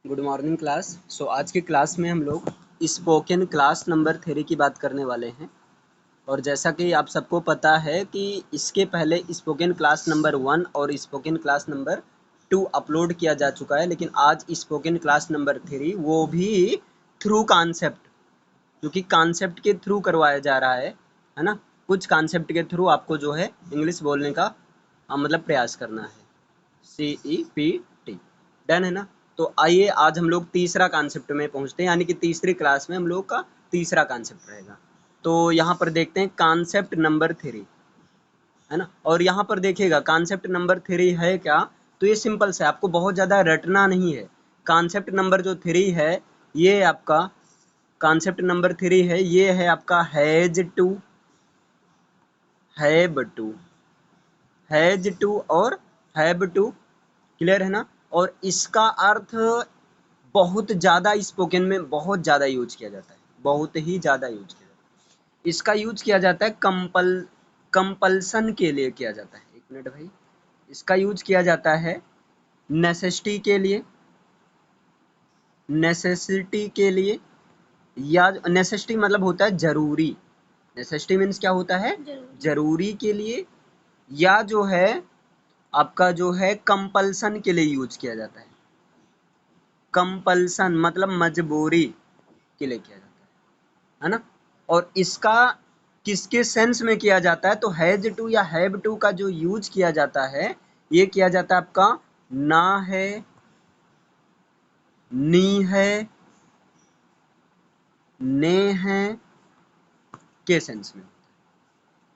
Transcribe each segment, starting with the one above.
Good morning class. आज की class में हम लोग स्पोकन क्लास नंबर 3 की बात करने वाले हैं। और जैसा कि आप सबको पता है कि इसके पहले स्पोकन क्लास नंबर 1 और स्पोकन क्लास नंबर 2 अपलोड किया जा चुका है, लेकिन आज स्पोकन क्लास नंबर 3 वो भी थ्रू कॉन्सेप्ट, जो कि कॉन्सेप्ट के थ्रू करवाया जा रहा है ना। कुछ कॉन्सेप्ट के थ्रू आपको जो है इंग्लिश बोलने का मतलब प्रयास करना है। CEPT डन है ना। तो आइए आज हम लोग तीसरा कॉन्सेप्ट में पहुंचते हैं, यानी कि तीसरी क्लास में हम लोग का तीसरा कॉन्सेप्ट रहेगा। तो यहाँ पर देखते हैं कॉन्सेप्ट नंबर 3, है ना। और यहाँ पर देखिएगा कॉन्सेप्ट नंबर 3 है क्या, तो ये सिंपल से आपको बहुत ज़्यादा रटना नहीं है। कॉन्सेप्ट नंबर जो 3 है ये आपका कॉन्सेप्ट नंबर 3 है, ये है आपका has to, have to, has to और हैव टू, क्लियर है ना। और इसका अर्थ बहुत ज़्यादा स्पोकन में बहुत ज़्यादा यूज किया जाता है, बहुत ही ज़्यादा यूज किया जाता है। इसका यूज किया जाता है कंपल्सन के लिए किया जाता है। एक मिनट भाई, इसका यूज किया जाता है नेसेसिटी के लिए, नेसेसिटी के लिए, या नेसेसिटी मतलब होता है जरूरी। नेसेसिटी मीन्स क्या होता है, जरूरी के लिए, या जो है आपका जो है कंपल्सन के लिए यूज किया जाता है। कंपल्सन मतलब मजबूरी के लिए किया जाता है ना। और इसका किसके सेंस में किया जाता है, तो हैज टू या हैव टू का जो यूज किया जाता है ये किया जाता है आपका ना है, नी है, ने है के सेंस में,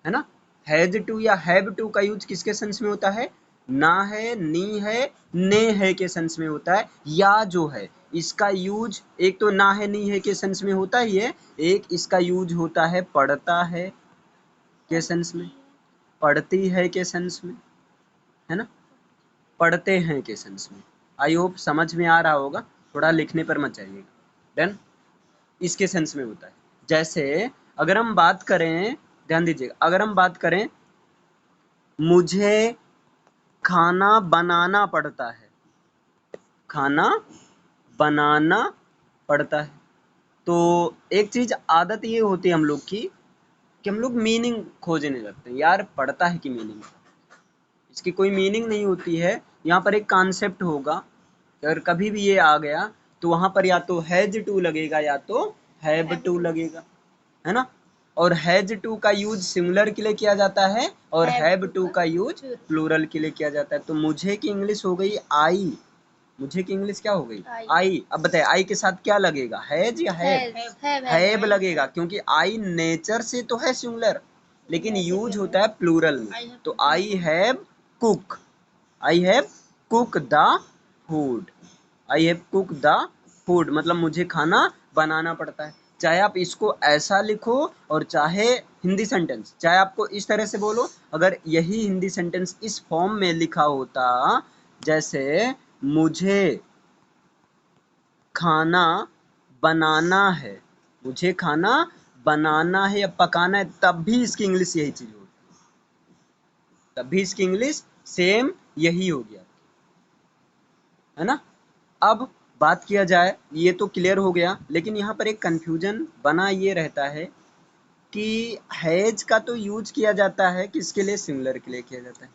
है ना। हैज टू या हैव टू का यूज किसके सेंस में होता है, ना है, नी है, ने है के सेंस में होता है। या जो है इसका यूज एक तो ना है, नी है के सेंस में होता ही है, एक इसका यूज होता है पढ़ता है के सेंस में, पढ़ती है के सेंस में, है ना, पढ़ते हैं के सेंस में। आई होप समझ में आ रहा होगा, थोड़ा लिखने पर मत जाइएगा। डन, इसके सेंस में होता है। जैसे अगर हम बात करें, ध्यान दीजिएगा, अगर हम बात करें मुझे खाना बनाना पड़ता है, खाना बनाना पड़ता है। तो एक चीज आदत ये होती है हम लोग की कि हम लोग मीनिंग खोजने लगते हैं, यार पढ़ता है कि मीनिंग, इसकी कोई मीनिंग नहीं होती है। यहाँ पर एक कॉन्सेप्ट होगा, अगर कभी भी ये आ गया तो वहां पर या तो हैज टू लगेगा या तो हैव टू लगेगा, है ना। और हैज टू का यूज सिंगुलर के लिए किया जाता है और हैव टू का यूज प्लूरल के लिए किया जाता है। तो मुझे की इंग्लिश हो गई आई, मुझे की इंग्लिश क्या हो गई, आई। अब बताए आई के साथ क्या लगेगा, हैज या हैव लगेगा, क्योंकि आई नेचर से तो है सिंगुलर लेकिन यूज होता है प्लूरल में। तो I have cook, I have cook the food, I have cook the food मतलब मुझे खाना बनाना पड़ता है। चाहे आप इसको ऐसा लिखो और चाहे हिंदी सेंटेंस, चाहे आपको इस तरह से बोलो, अगर यही हिंदी सेंटेंस इस फॉर्म में लिखा होता, जैसे मुझे खाना बनाना है, मुझे खाना बनाना है या पकाना है, तब भी इसकी इंग्लिश यही चीज होती, तब भी इसकी इंग्लिश सेम यही हो गया, है ना। अब बात किया जाए, ये तो क्लियर हो गया, लेकिन यहाँ पर एक कंफ्यूजन बना ये रहता है कि हैज का तो यूज किया जाता है किसके लिए, सिंगुलर के लिए किया जाता है।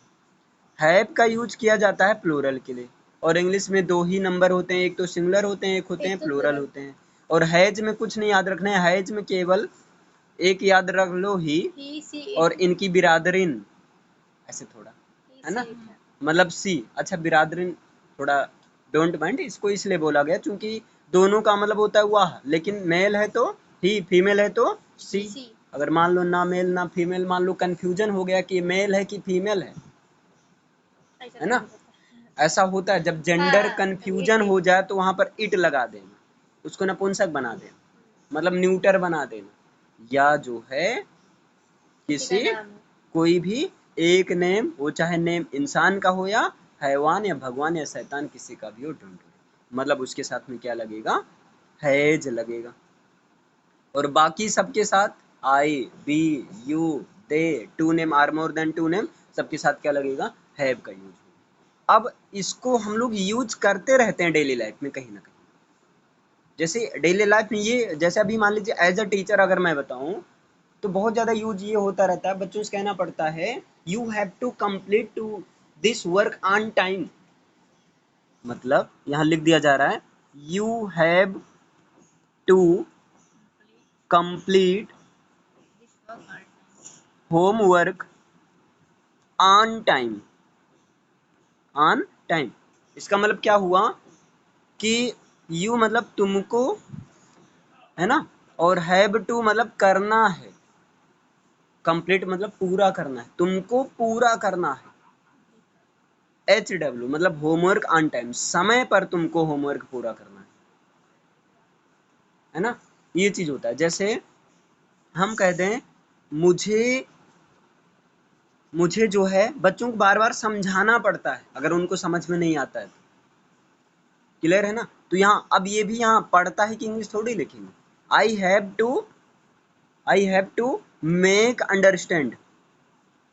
हैव का यूज किया जाता है प्लूरल के लिए। और इंग्लिश में दो ही नंबर होते हैं, एक तो सिंगुलर होते हैं, एक होते हैं प्लूरल होते हैं। और हैज में कुछ नहीं याद रखना है, हैज में केवल एक याद रख लो ही और इनकी बिरादरीन, ऐसे थोड़ा, है ना, मतलब सी। अच्छा बिरादरीन थोड़ा डोंट माइंड, इसको इसलिए बोला गया क्योंकि दोनों का मतलब होता है वाह, लेकिन मेल है तो ही, फीमेल है तो सी। अगर मान लो ना मेल ना फीमेल, मान लो कंफ्यूजन हो गया कि मेल है कि फीमेल है ना, ऐसा होता है। जब जेंडर कंफ्यूजन हो जाए तो वहां पर इट लगा देना, उसको नपुंसक बना देना, मतलब न्यूटर बना देना, या जो है किसी कोई भी एक नेम, वो चाहे नेम इंसान का हो या हैवान या भगवान या शैतान, किसी का भी हो, डोंट वरी, मतलब उसके साथ में क्या लगेगा, हैज लगेगा। और बाकी सबके साथ I, we, you, they, two name, are more than two name, सबके साथ क्या लगेगा, हैव का यूज होगा। अब इसको हम लोग यूज करते रहते हैं डेली लाइफ में कहीं ना कहीं, जैसे डेली लाइफ में ये, जैसे अभी मान लीजिए एज अ टीचर अगर मैं बताऊं तो बहुत ज़्यादा यूज ये होता रहता है, बच्चों से कहना पड़ता है you have to complete to this work on time. मतलब यहाँ लिख दिया जा रहा है you have to complete homework on time. On time इसका मतलब क्या हुआ कि यू मतलब तुमको, है ना, और हैव टू मतलब करना है, कंप्लीट मतलब पूरा करना है, तुमको पूरा करना है। HW मतलब होमवर्क ऑन टाइम, समय पर तुमको होमवर्क पूरा करना है ना। ये चीज होता है। जैसे हम कह दें मुझे मुझे जो है बच्चों को बार बार समझाना पड़ता है अगर उनको समझ में नहीं आता है तो। क्लियर है ना। तो यहाँ अब ये भी यहाँ पढ़ता है कि इंग्लिश थोड़ी लिखेंगे। I have to make understand.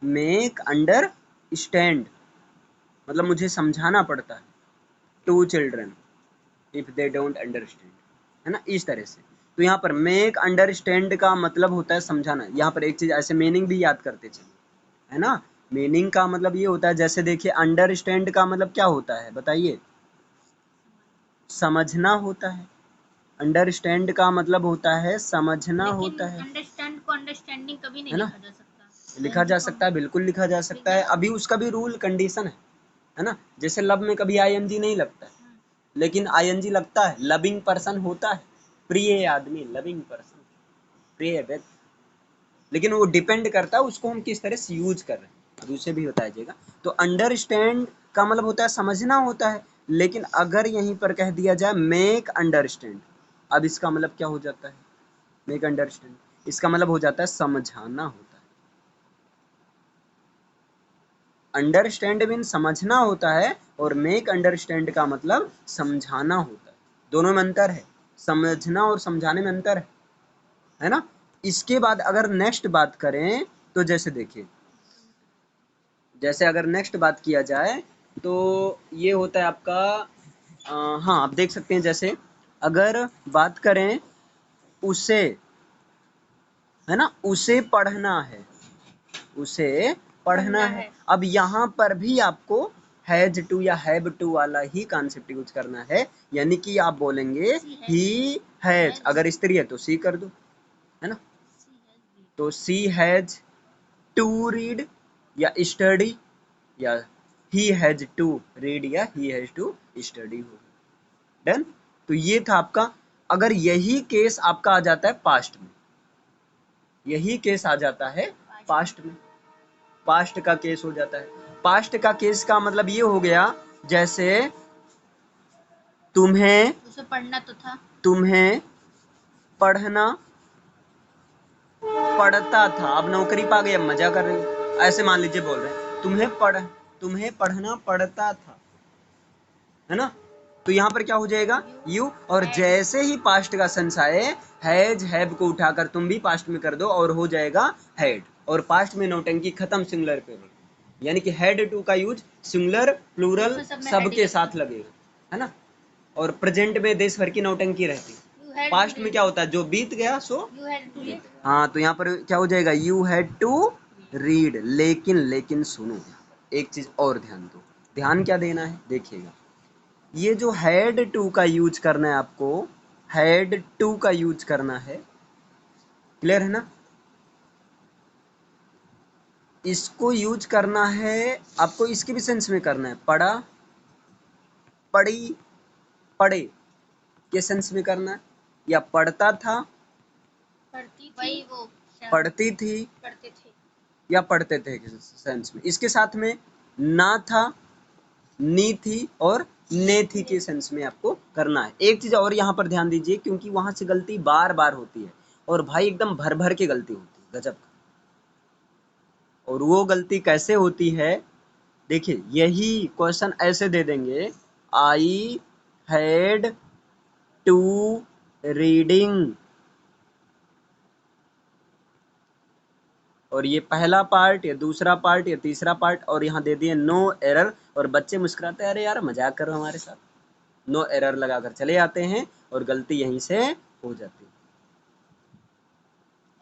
Make understand मतलब मुझे समझाना पड़ता है to children if they don't understand, है ना, इस तरह से। तो यहाँ पर मेक अंडरस्टैंड का मतलब होता है समझाना। यहाँ पर एक चीज ऐसे मीनिंग भी याद करते चलिए, है ना। मीनिंग का मतलब ये होता है, जैसे देखिए अंडरस्टैंड का मतलब क्या होता है बताइए, समझना होता है। अंडरस्टैंड का मतलब होता है समझना होता है। अंडरस्टैंड को अंडरस्टैंडिंग कभी नहीं है ना, लिखा जा सकता। लिखा जा सकता है, बिल्कुल लिखा जा सकता है। अभी उसका भी रूल कंडीशन है ना। जैसे लव में कभी आईएनजी नहीं लगता है, लेकिन आईएनजी लगता है, लविंग पर्सन होता है, प्रिय आदमी, लविंग पर्सन, प्रिय व्यक्ति। लेकिन वो डिपेंड करता है उसको हम किस तरह से यूज कर रहे हैं, अभी उसे भी बताया जाएगा। तो अंडरस्टैंड का मतलब होता है समझना होता है, लेकिन अगर यहीं पर कह दिया जाए मेक अंडरस्टैंड, अब इसका मतलब क्या हो जाता है, मेक अंडरस्टैंड इसका मतलब हो जाता है समझाना होता है। अंडरस्टैंड मीन समझना होता है और मेक अंडरस्टैंड का मतलब समझाना होता है। दोनों में अंतर है, समझना और समझाने में अंतर है ना। इसके बाद अगर नेक्स्ट बात करें तो जैसे देखिए, जैसे अगर नेक्स्ट बात किया जाए तो ये होता है आपका हाँ आप देख सकते हैं, जैसे अगर बात करें उसे, है ना, उसे पढ़ना है, उसे पढ़ना है। अब यहाँ पर भी आपको हैज टू या हैव टू वाला ही कॉन्सेप्ट यूज करना है, यानी कि आप बोलेंगे ही हैज, अगर स्त्री है तो सी कर दो, है ना। तो सी हैज टू रीड या स्टडी, या ही हैज टू रीड या ही हैज टू स्टडी हो। डन। तो ये था आपका। अगर यही केस आपका आ जाता है पास्ट में, यही केस आ जाता है पास्ट में, पास्ट का केस हो जाता है। पास्ट का केस का मतलब ये हो गया, जैसे तुम्हें, उसे पढ़ना तो था, तुम्हें पढ़ना पढ़ता था, अब नौकरी पा गई, अब मजा कर रहे हो, ऐसे मान लीजिए बोल रहे हैं तुम्हें पढ़ना पड़ता था, है ना। तो यहाँ पर क्या हो जाएगा यू, और जैसे ही पास्ट का सेंस आए हैज हैव को उठाकर तुम भी पास्ट में कर दो और हो जाएगा हैड, और पास्ट में नौटंकी खत्म सिंगुलर पे, यानी कि हैड टू का यूज सिंगुलर प्लूरल सबके साथ लगेगा, है ना। और प्रेजेंट में देश भर की नौटंकी रहती है, पास्ट में क्या होता है जो बीत गया सो। हाँ तो यहाँ पर क्या हो जाएगा यू हैड टू रीड। लेकिन सुनो, एक चीज और ध्यान दो, ध्यान क्या देना है देखिएगा, ये जो हैड टू का यूज करना है आपको, हैड टू का यूज करना है, क्लियर है ना। इसको यूज करना है आपको इसके भी सेंस में करना है, पढ़ा, पढ़ी, पढ़े के सेंस में करना है, या पढ़ता था, पढ़ती थी, वो पढ़ती थी, पढ़ते थे, या पढ़ते थे के सेंस में। इसके साथ में ना था, नी थी और ने थी के सेंस में आपको करना है। एक चीज और यहाँ पर ध्यान दीजिए, क्योंकि वहां से गलती बार बार होती है, और भाई एकदम भर भर के गलती होती है गजब का। और वो गलती कैसे होती है देखिए, यही क्वेश्चन ऐसे दे देंगे, आई हैड टू रीडिंग, और ये पहला पार्ट या दूसरा पार्ट या तीसरा पार्ट, और यहाँ दे दिए नो एरर, और बच्चे मुस्कुराते हैं, अरे यार मजाक कर रहे हो हमारे साथ, नो एरर लगाकर चले आते हैं और गलती यहीं से हो जाती है।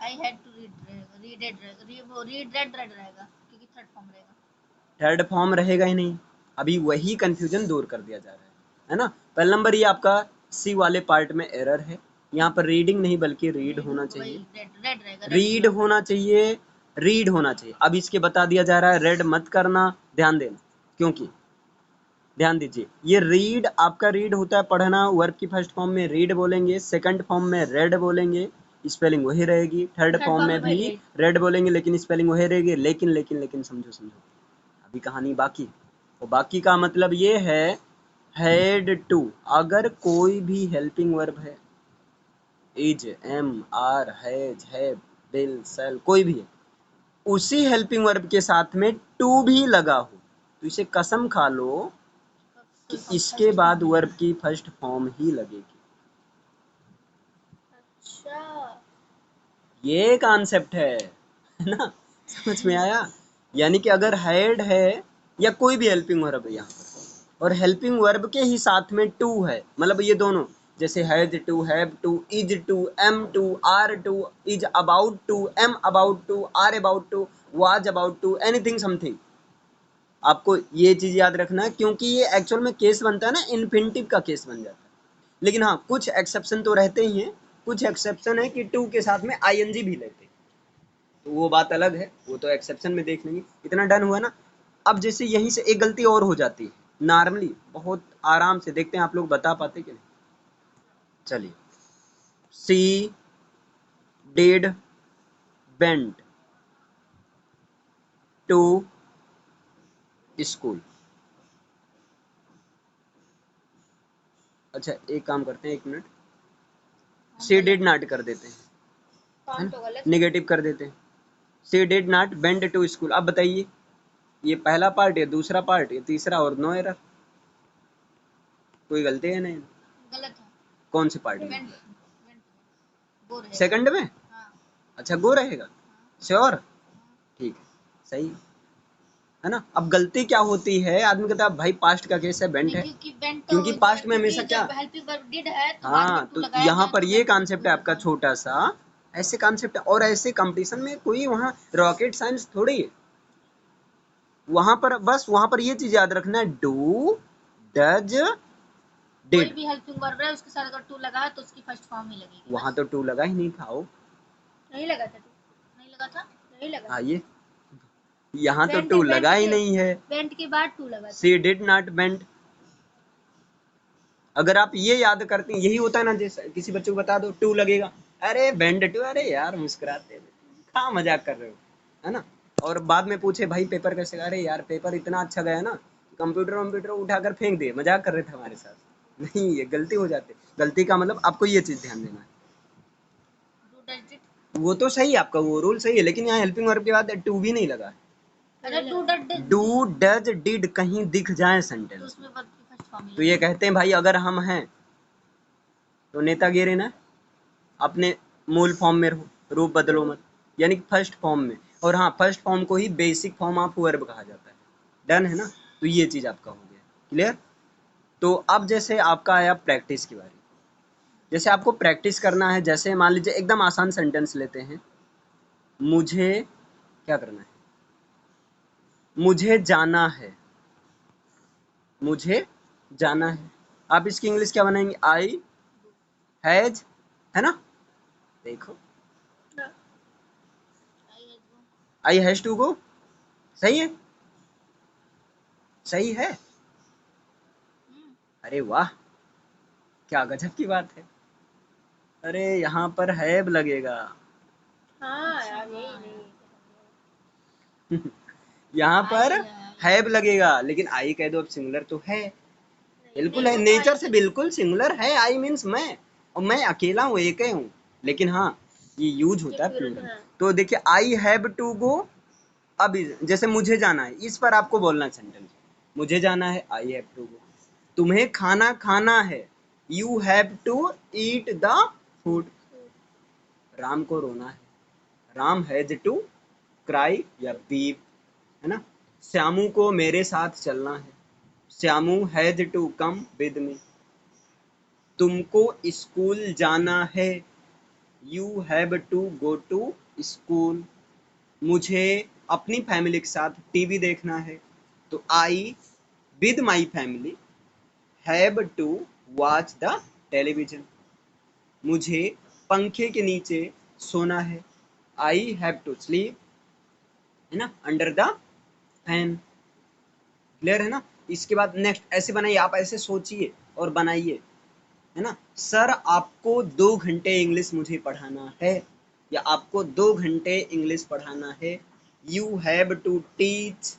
I had to read red रहेगा क्योंकि थर्ड फॉर्म रहेगा। थर्ड फॉर्म रहेगा ही नहीं, अभी वही कंफ्यूजन दूर कर दिया जा रहा है ना। पहला नंबर ये आपका सी वाले पार्ट में एरर है, यहाँ पर रीडिंग नहीं बल्कि रीड होना चाहिए, रेड रहेगा, रीड होना चाहिए, रीड होना चाहिए। अब इसके बता दिया जा रहा है रेड मत करना, ध्यान देना, क्योंकि ध्यान दीजिए ये रीड आपका रीड होता है पढ़ना, वर्ब की फर्स्ट फॉर्म में रीड बोलेंगे, सेकंड फॉर्म में रेड बोलेंगे, स्पेलिंग वही रहेगी, थर्ड फॉर्म में भी रेड बोलेंगे लेकिन स्पेलिंग वही रहेगी। लेकिन लेकिन लेकिन समझो समझो, अभी कहानी बाकी, तो बाकी का मतलब ये है हैड टू, अगर कोई भी हेल्पिंग वर्ब है, is, am, are, has, have, will, shall, कोई भी है, उसी हेल्पिंग वर्ब के साथ में टू भी लगा हो तो इसे कसम खा लो कि इसके बाद वर्ब की फर्स्ट फॉर्म ही लगेगी। अच्छा, ये कॉन्सेप्ट है ना, समझ में आया। यानी कि अगर हैड है या कोई भी हेल्पिंग वर्ब है यहाँ पर और हेल्पिंग वर्ब के ही साथ में टू है, मतलब ये दोनों जैसे has to, have to, is to, am to, are to, is about to, am about to, are about to, was about to, anything something, आपको ये चीज याद रखना है क्योंकि ये एक्चुअल में केस बनता है ना, इन्फिनिटिव का केस बन जाता है। लेकिन हाँ कुछ एक्सेप्शन तो रहते ही हैं, कुछ एक्सेप्शन है कि टू के साथ में आईएनजी भी लेते हैं, तो वो बात अलग है, वो तो एक्सेप्शन में देख लेंगे। इतना डन हुआ ना। अब जैसे यहीं से एक गलती और हो जाती है नॉर्मली, बहुत आराम से देखते हैं आप लोग बता पाते कि नहीं। चलिए, सी डिड वेंट टू स्कूल। अच्छा एक काम करते हैं, एक मिनट, सी डिड नॉट कर देते हैं, तो गलत नेगेटिव कर देते हैं, she did not went to school. अब बताइए ये पहला पार्ट, ये दूसरा पार्ट, ये तीसरा, और नो एरर, कोई गलती है नहीं। गलत है। कौन से पार्ट में? गो रहेगा। सेकंड में? हाँ। अच्छा गो रहेगा, श्योर, ठीक है, सही है ना। अब गलती क्या होती है, आदमी कहता है भाई पास्ट का केस है, वेंट है, क्योंकि पास्ट में हमेशा क्या, हेल्पिंग वर्ब डिड है तो बाद हाँ में तो लगाया यहाँ गया पर तो ये went to कॉन्सेप्ट है school आपका लगा। छोटा सा, ऐसे कॉन्सेप्ट है, और ऐसे कंपटीशन में कोई वहाँ रॉकेट साइंस थोड़ी है, वहां पर बस वहां पर ये चीज याद रखना है, डू, डज, कोई डिड, भी हेल्पिंग वर्ब है उसके साथ अगर टू लगा है तो उसकी फर्स्ट फॉर्म ही लगेगी। वहां तो टू लगा ही नहीं था, वो नहीं लगा था, टू नहीं लगा था, नहीं लगा। आइए यहाँ तो वेंट टू वेंट लगा ही के नहीं है, वेंट के बाद टू लगा था। सी डिड नॉट वेंट। अगर आप ये याद करते हैं, यही होता है ना, जैसे किसी बच्चे को बता दो टू लगेगा, अरे वेंट टू, अरे यार मुस्कुराते कहाँ मजाक कर रहे हो, है ना। और बाद में पूछे भाई पेपर कैसे गया, अरे यार पेपर इतना अच्छा गया ना, कंप्यूटर उठाकर फेंक दिए, मजाक कर रहे थे हमारे साथ। नहीं, ये गलती हो जाती है, गलती का मतलब आपको ये चीज ध्यान देना है। वो तो सही है आपका, वो रूल सही है, लेकिन यहाँ हेल्पिंग वर्ब के बाद टू भी नहीं लगा। डू, डज, डिड कहीं दिख जाए सेंटेंस तो ये कहते हैं भाई अगर हम हैं तो नेतागिरी ना अपने मूल फॉर्म में रहो, रूप बदलो मत, यानी फर्स्ट फॉर्म में। और हाँ फर्स्ट फॉर्म को ही बेसिक फॉर्म ऑफ वर्ब कहा जाता है। डन है ना, तो ये चीज आपका हो गया क्लियर। तो अब जैसे आपका आया प्रैक्टिस की बारी, जैसे आपको प्रैक्टिस करना है, जैसे मान लीजिए एकदम आसान सेंटेंस लेते हैं, मुझे क्या करना है, मुझे जाना है, मुझे जाना है, आप इसकी इंग्लिश क्या बनाएंगे, आई हैज, है ना, देखो आई हैज टू गो, सही है, सही है, अरे वाह क्या गजब की बात है। अरे यहाँ पर हैव लगेगा, हाँ यार यही यहाँ पर हैव लगेगा, लेकिन आई कह दो, अब सिंगुलर तो है, बिल्कुल है, नेचर से बिल्कुल सिंगुलर है, आई मीन्स मैं, और मैं अकेला हूँ, एक ही हूँ, लेकिन हाँ ये यूज होता है प्लूरल। तो देखिए आई हैव टू गो, अब जैसे मुझे जाना है, इस पर आपको बोलना है सेंटेंस, मुझे जाना है, आई हैव टू गो, तुम्हें खाना खाना है, you have to eat the food, Ram को रोना है, राम हैज टू क्राई या वीप, है ना, श्यामू को मेरे साथ चलना है, Shyamu has to come with me, तुमको स्कूल जाना है, you have to go to school. मुझे अपनी फैमिली के साथ टीवी देखना है, तो I with my family have to watch the television. मुझे पंखे के नीचे सोना है, आई हैव टू स्लीप, है ना, अंडर द फैन। क्लियर है ना। इसके बाद नेक्स्ट ऐसे बनाइए, आप ऐसे सोचिए और बनाइए, है ना। सर आपको 2 घंटे इंग्लिश मुझे पढ़ाना है, या आपको 2 घंटे इंग्लिश पढ़ाना है, you have to teach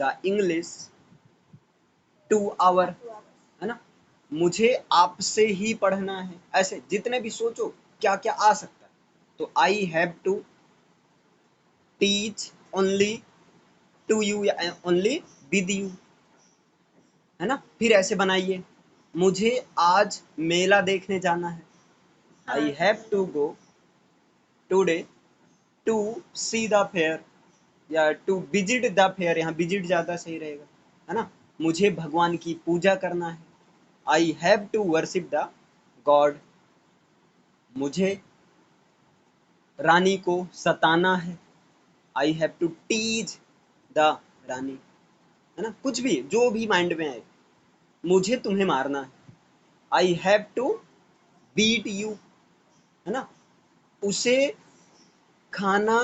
the English 2 hour, है ना। मुझे आपसे ही पढ़ना है, ऐसे जितने भी सोचो क्या क्या आ सकता है। तो I have to teach only to you या ओनली विद यू, है ना। फिर ऐसे बनाइए, मुझे आज मेला देखने जाना है, I have to go today to see the fair, या टू विजिट द फेयर, यहाँ विजिट ज़्यादा सही रहेगा, है ना। मुझे भगवान की पूजा करना है, I have to worship the god. मुझे रानी को सताना है, I have to tease the Rani, है ना। कुछ भी जो भी माइंड में आए। मुझे तुम्हें मारना है, I have to beat you, है ना। उसे खाना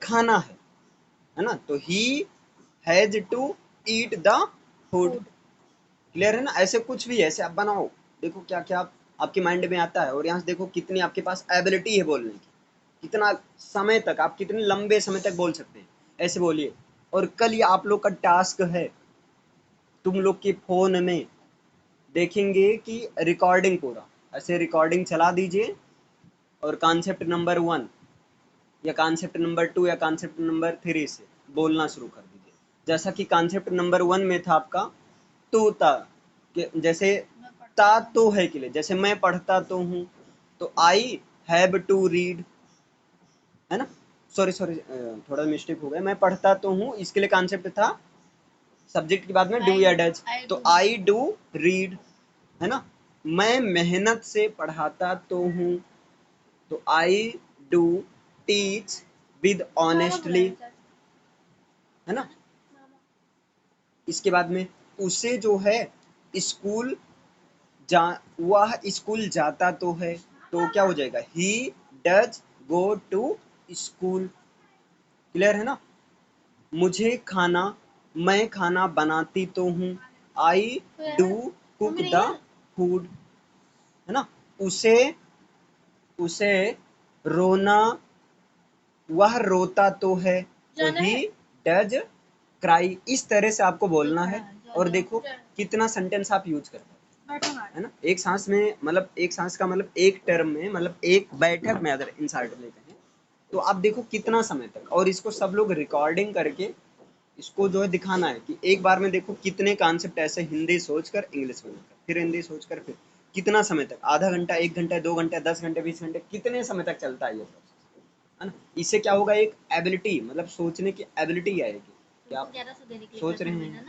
खाना है ना। तो he has to eat the food. Clear है ना। ऐसे कुछ भी ऐसे आप बनाओ, देखो क्या क्या आपके माइंड में आता है, और यहाँ से देखो कितनी आपके पास एबिलिटी है बोलने की, कितना समय तक आप कितने लंबे समय तक बोल सकते हैं, ऐसे बोलिए। और कल ये आप लोग का टास्क है, तुम लोग के फोन में देखेंगे कि रिकॉर्डिंग पूरा ऐसे रिकॉर्डिंग चला दीजिए, और कॉन्सेप्ट नंबर 1 या कॉन्सेप्ट नंबर 2 या कॉन्सेप्ट नंबर 3 से बोलना शुरू कर दीजिए। जैसा कि कॉन्सेप्ट नंबर 1 में था आपका तो था, कि जैसे ता तो है के लिए, जैसे मैं पढ़ता तो हूँ, तो आई हैव टू रीड, है ना। सॉरी सॉरी, थोड़ा मिस्टेक हो गया। मैं पढ़ता तो हूँ, इसके लिए कॉन्सेप्ट था सब्जेक्ट के बाद में डू या डज, तो आई डू रीड, है ना। मैं मेहनत से पढ़ाता तो हूँ, तो I do teach with honestly, है ना। इसके बाद में उसे जो है स्कूल जा वह स्कूल जाता तो है, तो क्या हो जाएगा, he does go to school. Clear है ना। मुझे खाना मैं खाना बनाती तो हूँ, I do cook the food, है ना। उसे उसे रोना वह रोता तो है, तो ही डज क्राई। इस तरह से आपको बोलना है, और देखो कितना सेंटेंस आप यूज करते हैं, है ना। एक सांस में मतलब एक सांस का मतलब एक टर्म में मतलब एक बैठक में अगर इंसर्ट लेते हैं, तो आप देखो कितना समय तक। और इसको सब लोग रिकॉर्डिंग करके इसको जो है दिखाना है कि एक बार में देखो कितने कॉन्सेप्ट ऐसे हिंदी सोचकर इंग्लिश में लिखकर, फिर हिंदी सोचकर, फिर कितना समय तक, आधा घंटा, 1 घंटा, 2 घंटे, 10 घंटे, 20 घंटे, कितने समय तक चलता है ये प्रोसेस, है ना। इससे क्या होगा, एक एबिलिटी मतलब सोचने की एबिलिटी आएगी कि आप सोच रहे हैं,